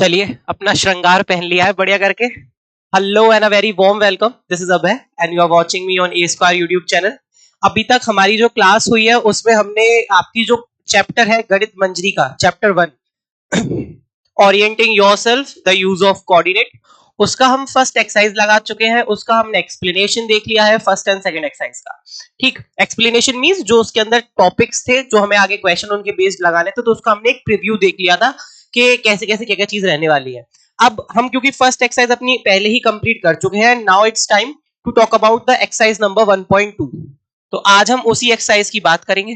चलिए अपना श्रृंगार पहन लिया है बढ़िया करके। Hello and a very warm welcome, this is Abhay and you are watching me on A square YouTube channel. अभी तक हमारी जो क्लास हुई है उसमें हमने आपकी जो चैप्टर है गणित मंजरी का chapter 1 orienting yourself the use of coordinate, उसका हम फर्स्ट एक्सरसाइज लगा चुके हैं। उसका हमने एक्सप्लेनेशन देख लिया है फर्स्ट एंड सेकंड एक्सरसाइज का। ठीक, एक्सप्लेनेशन मींस जो उसके अंदर टॉपिक्स थे जो हमें आगे क्वेश्चन उनके बेस्ड लगाने थे, तो उसका हमने एक प्रीव्यू देख लिया था कि कैसे कैसे क्या क्या चीज रहने वाली है। अब हम क्योंकि फर्स्ट एक्सरसाइज अपनी पहले ही कंप्लीट कर चुके हैं, now it's time to talk about the exercise number 1.2। तो आज हम उसी एक्सरसाइज की बात करेंगे।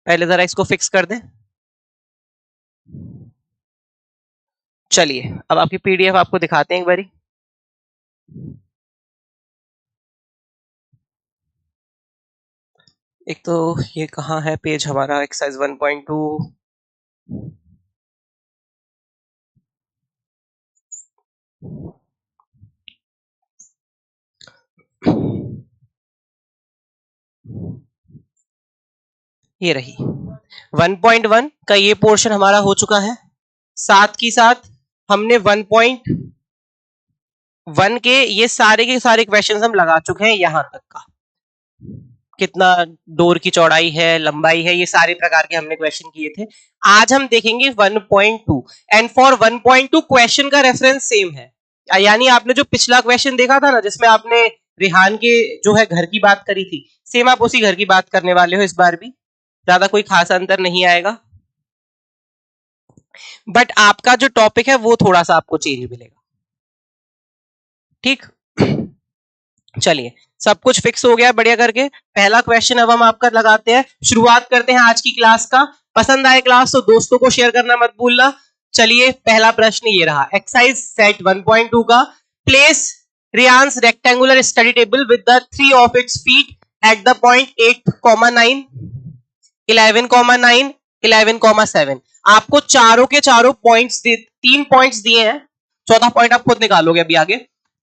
पहले जरा इसको फिक्स कर दें। चलिए अब आपकी पीडीएफ आपको दिखाते हैं एक बारी। एक तो ये कहाँ है पेज हमारा एक्सरसाइज 1.2। ये रही 1.1 का ये पोर्शन हमारा हो चुका है। साथ ही साथ हमने 1.1 के ये सारे के सारे क्वेश्चंस हम लगा चुके हैं यहां तक का। कितना डोर की चौड़ाई है, लंबाई है, ये सारे प्रकार के हमने क्वेश्चन किए थे। आज हम देखेंगे 1.2 एंड फॉर 1.2 क्वेश्चन का रेफरेंस सेम है। यानी आपने जो पिछला क्वेश्चन देखा था ना जिसमें आपने रिहान के जो है घर की बात करी थी, सेम आप उसी घर की बात करने वाले हो इस बार भी। ज्यादा कोई खास अंतर नहीं आएगा, बट आपका जो टॉपिक है वो थोड़ा सा आपको चेंज मिलेगा। ठीक, चलिए सब कुछ फिक्स हो गया बढ़िया करके। पहला क्वेश्चन अब हम आपका लगाते हैं, शुरुआत करते हैं आज की क्लास का। पसंद आए क्लास तो दोस्तों को शेयर करना मत भूलना। चलिए पहला प्रश्न ये रहा, एक्सरसाइज सेट 1.2 का। Place Ryan's rectangular study table with the 3 of its feet at the point 8,9, 11,9, 11,7। आपको चारों के चारों पॉइंट्स 3 पॉइंट्स दिए हैं, चौथा पॉइंट आप खुद निकालोगे अभी आगे।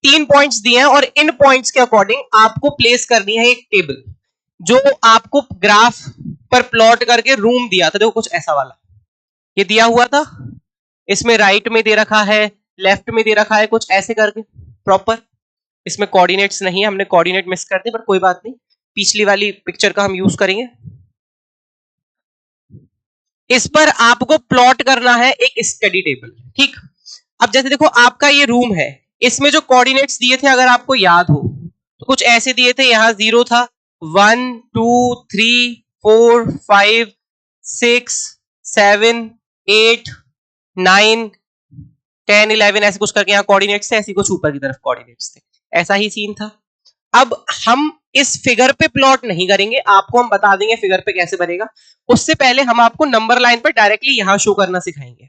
3 पॉइंट्स दिए हैं और इन पॉइंट्स के अकॉर्डिंग आपको प्लेस करनी है एक टेबल जो आपको ग्राफ पर प्लॉट करके रूम दिया था। देखो कुछ ऐसा वाला ये दिया हुआ था, इसमें राइट में दे रखा है, लेफ्ट में दे रखा है, कुछ ऐसे करके प्रॉपर। इसमें कोऑर्डिनेट्स नहीं है, हमने कोऑर्डिनेट मिस कर दिए, पर कोई बात नहीं, पिछली वाली पिक्चर का हम यूज करेंगे। इस पर आपको प्लॉट करना है एक स्टडी टेबल। ठीक, अब जैसे देखो आपका ये रूम है, इसमें जो कोऑर्डिनेट्स दिए थे अगर आपको याद हो तो कुछ ऐसे दिए थे। यहां 0 था, 1 2 3 4 5 6 7 8 9 10 11 ऐसे कुछ करके यहाँ कोऑर्डिनेट्स थे, ऐसे कुछ ऊपर की तरफ कोऑर्डिनेट्स थे। ऐसा ही सीन था। अब हम इस फिगर पे प्लॉट नहीं करेंगे, आपको हम बता देंगे फिगर पे कैसे बनेगा। उससे पहले हम आपको नंबर लाइन पर डायरेक्टली यहां शो करना सिखाएंगे।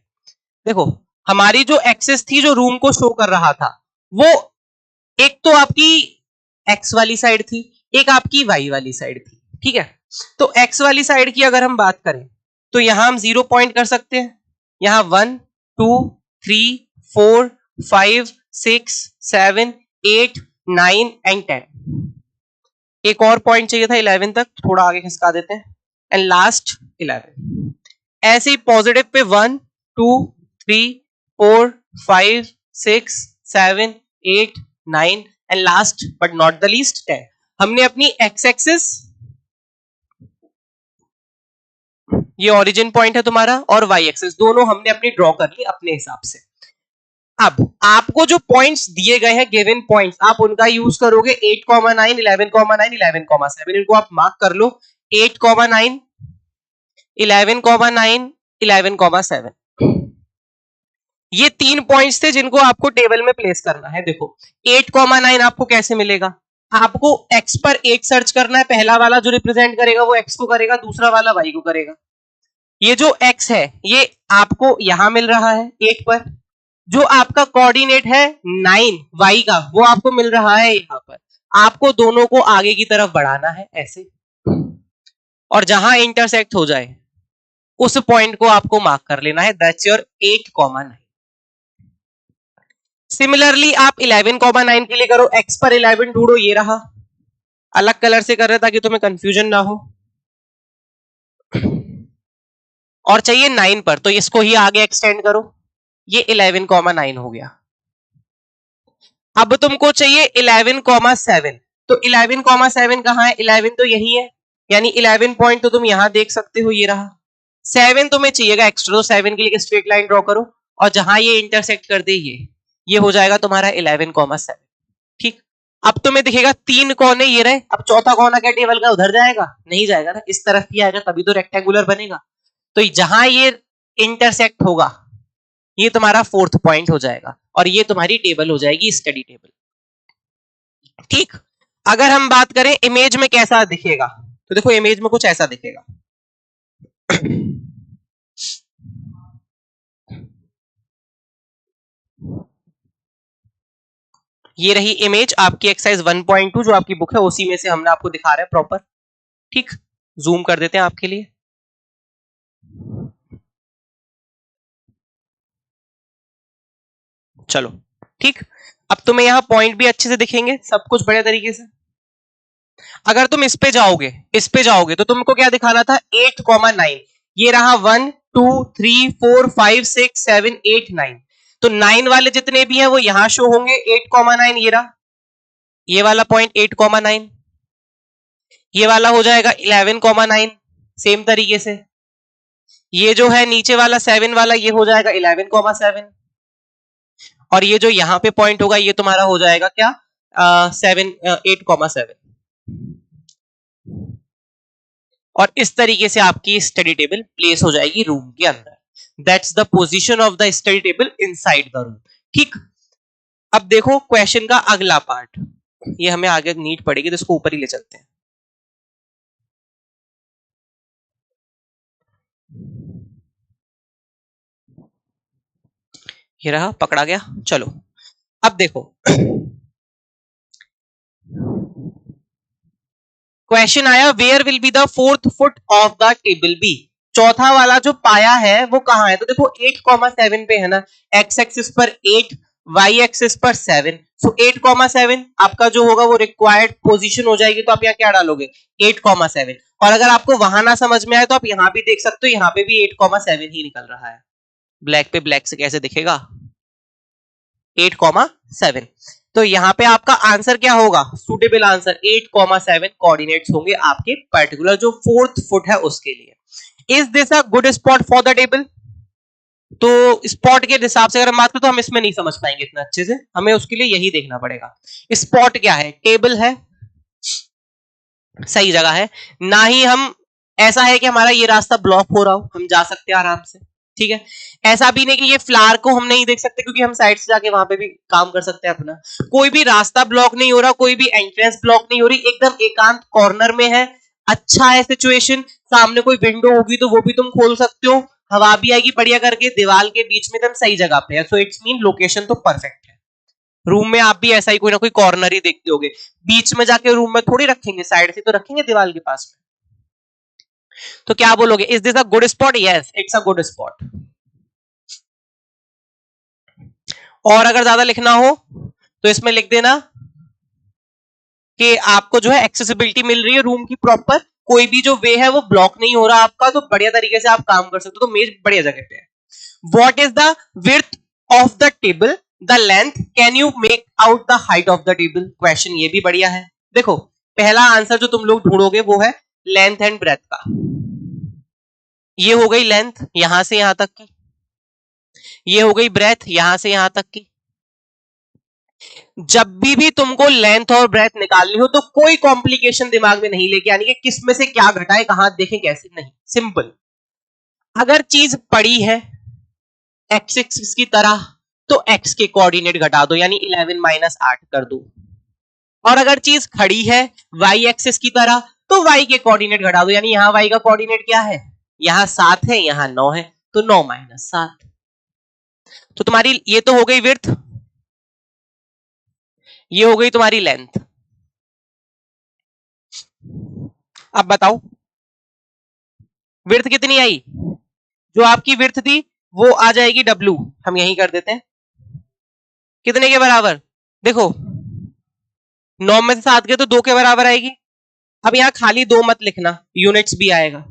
देखो हमारी जो एक्सेस थी जो रूम को शो कर रहा था, वो एक तो आपकी एक्स वाली साइड थी, एक आपकी वाई वाली साइड थी। ठीक है, तो एक्स वाली साइड की अगर हम बात करें तो यहां हम 0 पॉइंट कर सकते हैं। यहां 1 2 3 4 5 6 7 8 9 एंड 10। एक और पॉइंट चाहिए था 11 तक, थोड़ा आगे खिसका देते हैं, एंड लास्ट 11। ऐसे ही positive pay 1 2 3 4 5 6 7 8 9 and last but not the least 10। हमने अपनी एक्स एक्सिस, ये ओरिजिन पॉइंट है तुम्हारा, और वाई एक्सिस दोनों हमने अपनी ड्रॉ कर ली अपने हिसाब से। अब आपको जो पॉइंट्स दिए गए हैं गिवन पॉइंट्स, आप उनका यूज करोगे 8,9 11,9 11,7। इनको आप मार्क कर लो, 8,9 11,9 11,7। ये 3 पॉइंट्स थे जिनको आपको टेबल में प्लेस करना है। देखो 8,9 आपको कैसे मिलेगा, आपको x पर 8 सर्च करना है। पहला वाला जो रिप्रेजेंट करेगा वो x को करेगा, दूसरा वाला y को करेगा। ये जो x है ये आपको यहां मिल रहा है 8 पर। जो आपका कोऑर्डिनेट है 9 y का, वो आपको मिल रहा है यहां पर। आपको दोनों को आगे की तरफ बढ़ाना है ऐसे, और जहां इंटरसेक्ट हो जाए उस पॉइंट को आपको मार्क कर लेना है। That's your 8,9। सिमिलरली आप 11,9 के लिए करो, x पर 11 ढूंढो, ये रहा। अलग कलर से कर रहे ताकि तुम्हें कंफ्यूजन ना हो। और चाहिए 9 पर, तो इसको ही आगे एक्सटेंड करो। ये 11,9 हो गया। अब तुमको चाहिए 11,7, तो 11,7 कहां है? 11 तो यही है, यानी 11 पॉइंट तो तुम यहां देख सकते हो, ये रहा। 7 तुम्हें चाहिएगा एक्स्ट्रा, तो 7 के लिए स्ट्रेट लाइन ड्रॉ करो, और जहां ये इंटरसेक्ट कर दे ये हो जाएगा तुम्हारा 11,7। ठीक, अब तुम्हें दिखेगा 3 कोने ये रहे, अब चौथा कोना क्या टेबल का उधर जाएगा? नहीं जाएगा ना, इस तरफ ही आएगा, तभी तो रेक्टेंगुलर बनेगा। तो जहां ये इंटरसेक्ट होगा ये तुम्हारा 4th पॉइंट हो जाएगा, और ये तुम्हारी टेबल हो जाएगी स्टडी टेबल। ठीक, अगर हम बात करें इमेज में कैसा दिखेगा, तो देखो इमेज में कुछ ऐसा दिखेगा। ये रही इमेज आपकी एक्सरसाइज 1.2 जो आपकी बुक है, उसी में से हमने आपको दिखा रहे हैं प्रॉपर। ठीक, जूम कर देते हैं आपके लिए। चलो ठीक, अब तुम्हें यहां पॉइंट भी अच्छे से दिखेंगे, सब कुछ बढ़िया तरीके से। अगर तुम इस पे जाओगे तो तुमको क्या दिखाना था? 8,9, ये रहा 1 2 3 4 5 6 7 8 9, तो 9 वाले जितने भी हैं वो यहां शो होंगे। 8,9 ये रहा, ये वाला पॉइंट 8,9, ये वाला हो जाएगा 11,9 सेम तरीके से। ये जो है नीचे वाला 7 वाला ये हो जाएगा 11,7, और ये जो यहां पे पॉइंट होगा ये तुम्हारा हो जाएगा क्या? 8,7। और इस तरीके से आपकी स्टडी टेबल प्लेस हो जाएगी रूम के अंदर। That's the position of the study table inside the room. ठीक, अब देखो क्वेश्चन का अगला पार्ट, ये हमें आगे नीड पड़ेगी तो इसको ऊपर ही ले चलते हैं। ये रहा, पकड़ा गया। चलो अब देखो क्वेश्चन आया, where will be the 4th foot of the table B. चौथा वाला जो पाया है वो कहां है? तो देखो 8,7 पे है ना, एक्स एक्सिस पर 8, वाई एक्सिस पर 7, सो 8,7 आपका जो होगा वो रिक्वायर्ड पोजीशन हो जाएगी। तो आप यहाँ क्या डालोगे? 8,7। और अगर आपको वहां ना समझ में आए तो आप यहाँ भी देख सकते हो, यहाँ पे भी 8,7 ही निकल रहा है। ब्लैक पे ब्लैक से कैसे दिखेगा? 8,7। तो यहाँ पे आपका आंसर क्या होगा? सुटेबल आंसर 8,7 कोऑर्डिनेट्स होंगे आपके पर्टिकुलर जो 4th फुट है उसके लिए। Is this a good spot for the table? तो स्पॉट के हिसाब से अगर हम बात करें तो हम इसमें नहीं समझ पाएंगे इतना अच्छे से, हमें उसके लिए यही देखना पड़ेगा। स्पॉट क्या है? टेबल है, सही जगह है, ना ही हम ऐसा है कि हमारा ये रास्ता ब्लॉक हो रहा हो, हम जा सकते हैं आराम से। ठीक है, ऐसा भी नहीं कि ये फ्लावर को हम नहीं देख सकते क्योंकि हम साइड से जाके वहां पे भी काम कर सकते हैं अपना। कोई भी रास्ता ब्लॉक नहीं हो रहा, कोई भी एंट्रेंस ब्लॉक नहीं हो रही, एकदम एकांत कॉर्नर में है, अच्छा है सिचुएशन। सामने कोई विंडो होगी तो वो भी तुम खोल सकते हो, हवा भी आएगी बढ़िया करके, दीवार के बीच में एकदम सही जगह पे है। सो इट्स मीन लोकेशन तो परफेक्ट है। रूम में आप भी ऐसा ही कोई ना कोई कॉर्नर ही देखते होगे, बीच में जाके रूम में थोड़ी रखेंगे, साइड से तो रखेंगे दीवार के पास में। तो क्या बोलोगे? Is this a good spot? Yes, it's a good spot. और अगर ज्यादा लिखना हो तो इसमें लिख देना कि आपको जो है एक्सेसिबिलिटी मिल रही है रूम की प्रॉपर, कोई भी जो वे है वो ब्लॉक नहीं हो रहा आपका, तो बढ़िया तरीके से आप काम कर सकते हो। तो मेज बढ़िया जगह पे है। What is the width of the table? The length. Can you make out the height of the table? Question ये भी बढ़िया है। देखो पहला आंसर जो तुम लोग ढूंढोगे वो है लेंथ एंड ब्रेथ का। ये हो गई लेंथ यहां से यहां तक की, ये हो गई ब्रेथ यहां से यहां तक की। जब भी तुमको लेंथ और ब्रेथ निकालनी हो तो कोई कॉम्प्लिकेशन दिमाग में नहीं लेके आनी है, किस में से क्या घटाए, कहां देखें कैसे, नहीं, सिंपल। अगर चीज पड़ी है एक्स एक्सिस की तरह तो एक्स के कोऑर्डिनेट घटा दो, यानी 11 - 8 कर दो। और अगर चीज खड़ी है वाई एक्सिस की तरह तो वाई के कोऑर्डिनेट घटा दो, यानी यहां वाई का कोऑर्डिनेट क्या है? यहां 7 है, यहां 9 है, तो 9 - 7। तो तुम्हारी ये तो हो गई विड्थ, ये हो गई तुम्हारी लेंथ। अब बताओ विड्थ कितनी आई? जो आपकी विड्थ थी वो आ जाएगी W, हम यही कर देते हैं, कितने के बराबर? देखो 9 में से 7 गए तो 2 के बराबर आएगी। अब यहां खाली 2 मत लिखना, यूनिट्स भी आएगा,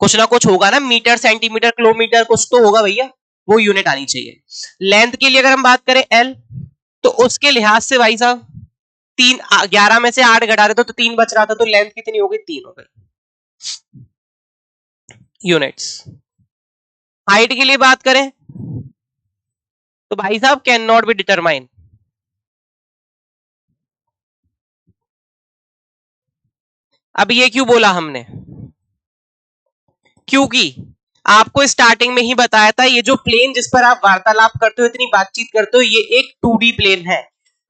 कुछ ना कुछ होगा ना, मीटर सेंटीमीटर किलोमीटर कुछ तो होगा भैया। वो यूनिट आनी चाहिए। लेंथ के लिए अगर हम बात करें एल, तो उसके लिहाज से भाई साहब 11 में से 8 घटा रहे तो 3 बच रहा था, तो लेंथ कितनी हो गई? 3 हो गई यूनिट्स। हाइट के लिए बात करें तो भाई साहब कैन नॉट बी डिटरमाइन। अब ये क्यों बोला हमने? क्योंकि आपको स्टार्टिंग में ही बताया था ये जो प्लेन जिस पर आप वार्तालाप करते हो, इतनी बातचीत करते हो, ये एक 2D प्लेन है।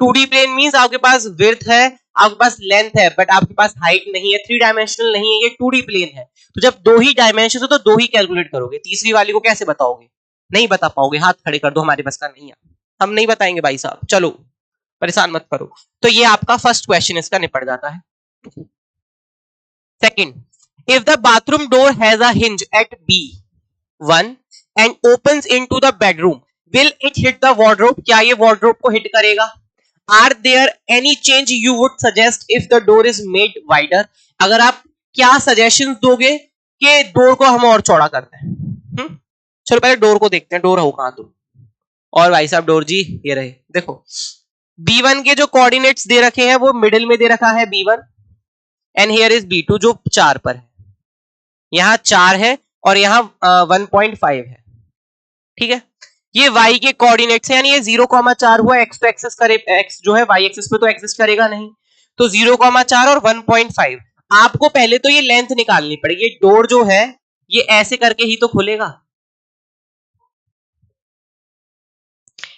2D प्लेन मींस आपके पास विड्थ है, आपके पास लेंथ है, बट आपके पास हाइट नहीं है, 3 डायमेंशनल नहीं है, ये 2D प्लेन है। तो जब 2 ही डायमेंशन हो तो 2 ही कैलकुलेट करोगे, तीसरी वाली को कैसे बताओगे? नहीं बता पाओगे, हाथ खड़े कर दो, हमारे बस का नहीं है, हम नहीं बताएंगे भाई साहब, चलो परेशान मत करो। तो ये आपका फर्स्ट क्वेश्चन इसका निपट जाता है। Second, if the bathroom door has a hinge at B1 and opens into the bedroom, will it hit the wardrobe? क्या ये wardrobe को hit करेगा? Are there any change you would suggest if the door is made wider? अगर आप क्या suggestions दोगे कि door को हम और चौड़ा करते हैं? चलो पहले डोर को देखते हैं, डोर हो कहां तुम? और भाई साहब डोर जी ये रहे, देखो B1 के जो कोऑर्डिनेट्स दे रखे हैं वो मिडिल में दे रखा है B1 and here is B2 जो 4 पर है, यहां 4 है और यहां 1.5 है, ठीक है। ये y के कोऑर्डिनेट्स है, यानी ये 0,4 हुआ, x तो एक्सेस करे, x जो है y एक्सिस पे तो एक्सिस करेगा नहीं, तो 0,4 और 1.5। आपको पहले तो ये लेंथ निकालनी पड़ेगी, डोर जो है ये ऐसे करके ही तो खुलेगा,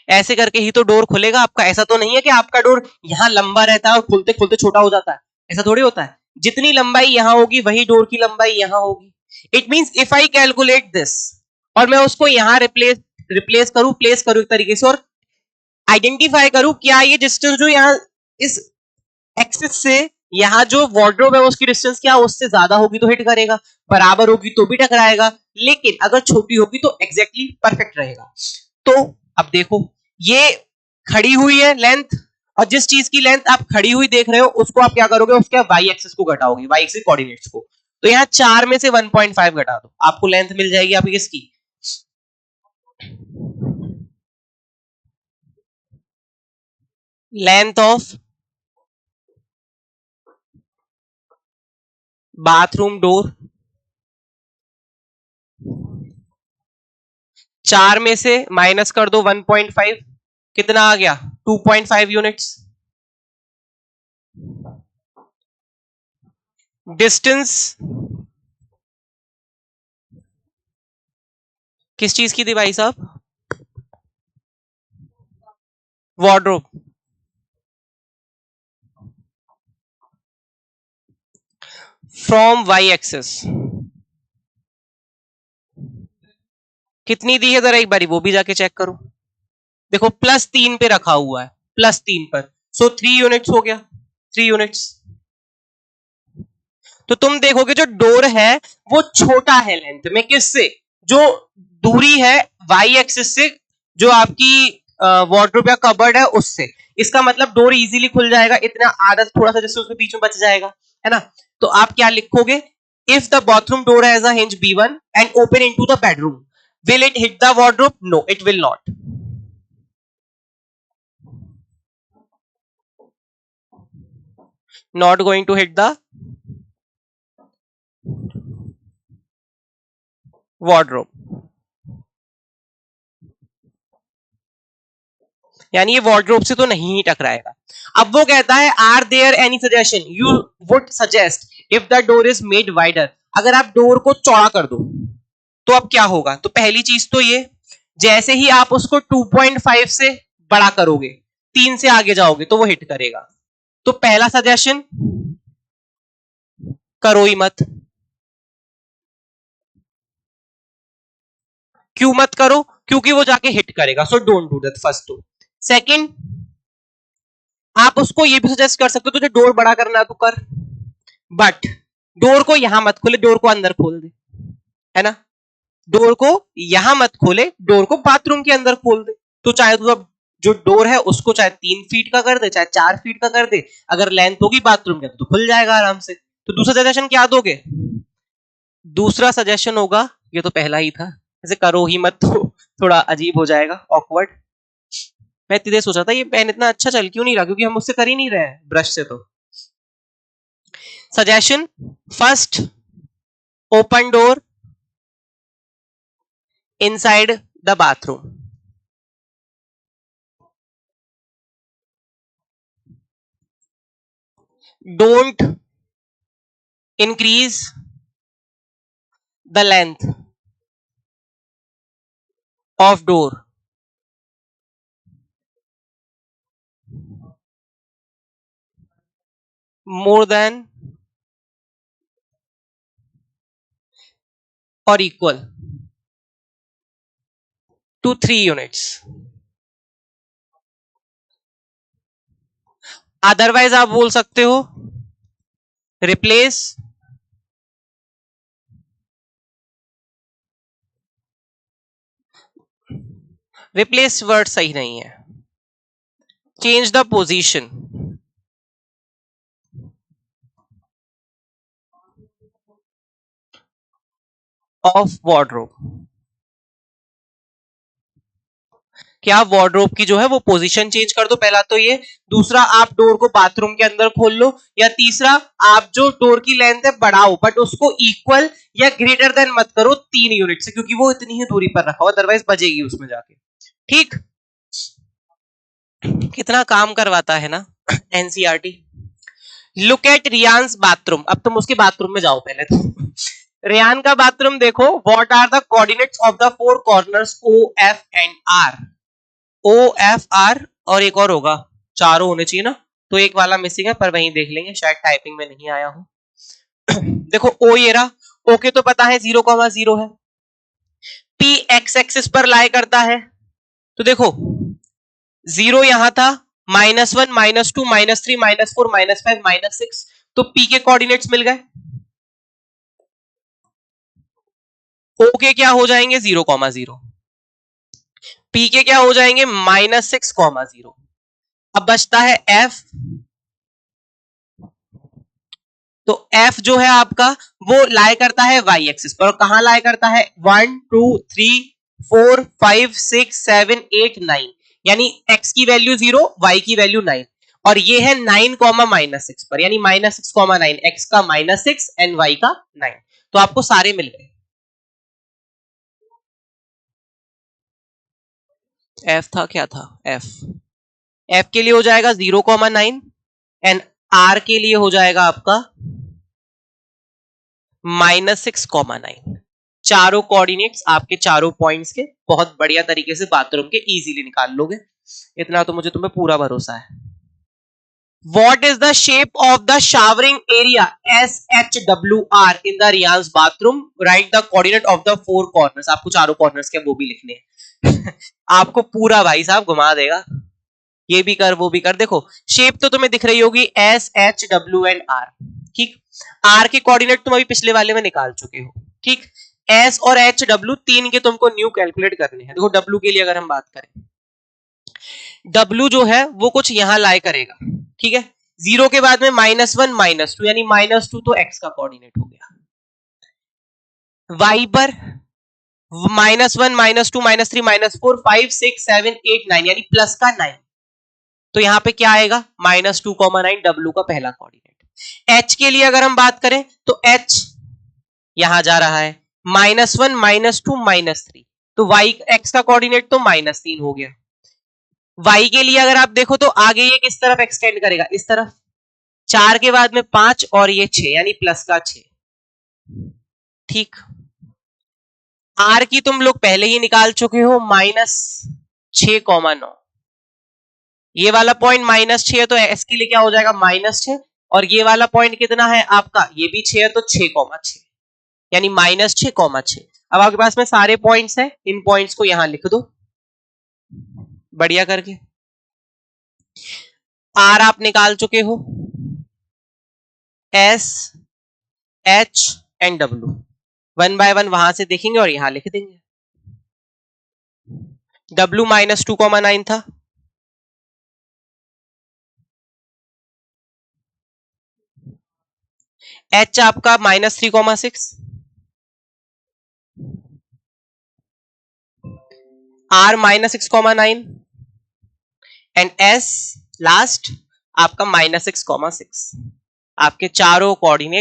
ऐसे करके ही तो डोर खुलेगा आपका। ऐसा तो नहीं है कि आपका डोर यहां लंबा रहता है और खुलते खुलते छोटा हो जाता है, ऐसा थोड़ी होता है। जितनी लंबाई यहां होगी वही डोर की लंबाई यहां होगी। It means if I calculate this और मैं उसको यहां रिप्लेस करूं, प्लेस करूं एक तरीके से, और आइडेंटिफाई करूं क्या ये डिस्टेंस जो यहां इस एक्सिस से यहां जो वार्डरोब है उसकी डिस्टेंस क्या उससे ज्यादा होगी तो हिट करेगा, बराबर होगी तो भी टकराएगा, लेकिन अगर छोटी होगी तो एग्जैक्टली परफेक्ट रहेगा। तो अब देखो ये खड़ी हुई है लेंथ, और जिस चीज की लेंथ आप खड़ी हुई देख रहे हो उसको आप क्या करोगे, उसके वाई एक्सिस को घटाओगे, वाई एक्सिस कोऑर्डिनेट्स को। तो यहाँ 4 में से 1.5 घटा दो, आपको लेंथ मिल जाएगी आपकी किसकी? Length of bathroom door. 4 में से माइनस कर दो 1.5, कितना आ गया? 2.5 यूनिट्स। डिस्टेंस किस चीज की थी भाई साहब? वार्डरोब। फ्रॉम वाई एक्सिस कितनी दी है, जरा एक बारी वो भी जाके चेक करो। देखो +3 पे रखा हुआ है, +3 पर, सो 3 यूनिट्स हो गया, 3 यूनिट्स। तो तुम देखोगे जो डोर है वो छोटा है लेंथ में, किससे? जो दूरी है वाई एक्सिस से, जो आपकी वार्डरोब या कबर्ड है उससे। इसका मतलब डोर इजीली खुल जाएगा, इतना आधा थोड़ा सा जैसे उसके बीच में बच जाएगा, है ना। तो आप क्या लिखोगे? If the bathroom door has a hinge B1 and open into the bedroom, will it hit the wardrobe? No, it will not. Not going to hit the wardrobe. यानी ये वार्डरोब से तो नहीं ही टकराएगा। अब वो कहता है are there any suggestion you would suggest if the door is made wider? अगर आप डोर को चौड़ा कर दो तो अब क्या होगा? तो पहली चीज तो ये, जैसे ही आप उसको 2.5 से बड़ा करोगे, 3 से आगे जाओगे तो वो हिट करेगा। तो पहला सजेशन करो ही मत। क्यों मत करो? क्योंकि वो जाके हिट करेगा, so don't do that first. तो सेकंड, आप उसको ये भी सजेस्ट कर सकते हो तुझे डोर बड़ा करना है तो कर, बट डोर को यहां मत खोले, डोर को अंदर खोल दे, है ना। डोर को यहां मत खोले, डोर को बाथरूम के अंदर खोल दे। तो चाहे तो अब जो डोर है उसको चाहे 3 फीट का कर दे, चाहे 4 फीट का कर दे, अगर लेंथ होगी बाथरूम के तो खुल जाएगा आराम से। तो दूसरा सजेशन क्या दोगे? दूसरा सजेशन होगा, ये तो पहला ही था, ऐसे करो ही मत, तो थोड़ा अजीब हो जाएगा, ऑकवर्ड। मैं इतनी देर सोचा था ये पेन इतना अच्छा चल क्यों नहीं रहा, क्योंकि हम उससे कर ही नहीं रहे हैं ब्रश से। तो suggestion, first open door inside the bathroom, don't increase the length of door more than or equal to 3 units. Otherwise आप बोल सकते हो रिप्लेस रिप्लेस वर्ड सही नहीं है, change the position of wardrobe. क्या वार्डरोब की जो है वो पोजीशन चेंज कर दो, पहला तो ये। दूसरा, आप डोर को बाथरूम के अंदर खोल लो। या तीसरा, आप जो डोर की लेंथ है बढ़ाओ, बट उसको इक्वल या ग्रेटर देन मत करो 3 यूनिट से, क्योंकि वो इतनी ही दूरी पर रखा हो, अदरवाइज बजेगी उसमें जाके। ठीक, कितना काम करवाता है ना NCERT. Look at Ryan's bathroom. अब तुम उसके बाथरूम में जाओ पहले तो। रियान का बाथरूम देखो। What are the coordinates of the four corners O F and R. O F R और एक और होगा, चारों होने चाहिए ना, तो एक वाला मिसिंग है, पर वहीं देख लेंगे, शायद टाइपिंग में नहीं आया हो। देखो ओ ये रहा, ओ के तो पता है 0,0 है। पी एक्स एक्सिस पर लाई करता है, तो देखो 0 यहां था, -1 -2 -3 -4 -5 -6, तो पी के कोऑर्डिनेट्स मिल गए। ओ के क्या हो जाएंगे 0,0, पी के क्या हो जाएंगे -6,0। अब बचता है एफ, तो एफ जो है आपका वो लाई करता है वाई एक्सिस पर, और कहां लाई करता है 1 2 3 4 5 6 7 8 9, यानी एक्स की वैल्यू 0, वाई की वैल्यू 9, और ये है 9, -6 पर, यानी -6,9, एक्स का -6 एंड वाई का 9। तो आपको सारे मिल गए। एफ था, क्या था एफ, एफ के लिए हो जाएगा 0,9 एंड आर के लिए हो जाएगा आपका -6,9। चारों कोऑर्डिनेट्स आपके चारों पॉइंट्स के बहुत बढ़िया तरीके से बाथरूम के इजीली निकाल लोगे, इतना तो मुझे तुम्हें पूरा भरोसा है। What is the shape of the showering area SHWR in the Riyan's bathroom? Write the coordinate of the four corners. आपको चारों कॉर्नर्स के वो भी लिखने हैं। आपको पूरा भाई साहब घुमा देगा, ये भी कर वो भी कर। देखो शेप तो तुम्हें दिख रही होगी SHW एंड R, ठीक। R के कोऑर्डिनेट तुम अभी पिछले वाले में निकाल चुके हो, ठीक। S और HW तीन के तुमको न्यू कैलकुलेट करने हैं। देखो W के लिए अगर हम बात करें, W जो है वो कुछ यहां लाई करेगा, ठीक है। 0 के बाद में -1 -2, यानी -2 तो x का कोऑर्डिनेट हो गया। y पर -1 -2 -3 -4 5 6 7 8 9, यानी प्लस का 9, तो यहां पे क्या आएगा -2,9, W का पहला कोऑर्डिनेट। h के लिए अगर हम बात करें तो h यहां जा रहा है -1 -2 -3, तो y x का कोऑर्डिनेट तो -3 हो गया। y के लिए अगर आप देखो तो आगे ये किस तरफ एक्सटेंड करेगा, इस तरफ। 4 के बाद में 5 और ये 6, यानी प्लस का 6, ठीक। आर की तुम लोग पहले ही निकाल चुके हो -6,9, ये वाला पॉइंट -6 है, तो एस के लिए क्या हो जाएगा -6, और ये वाला पॉइंट कितना है आपका, ये भी 6 है, तो 6,6, यानी -6,6। अब आपके पास में सारे पॉइंट्स हैं, इन पॉइंट्स को यहां लिख दो बढ़िया करके। आर आप निकाल चुके हो, S H and W, one by one वहां से देखेंगे और यहां लिख देंगे। W -2,9 था, H आपका -3,6, r -6,9 एंड s लास्ट आपका -6,6। आपके चारों कोऑर्डिनेट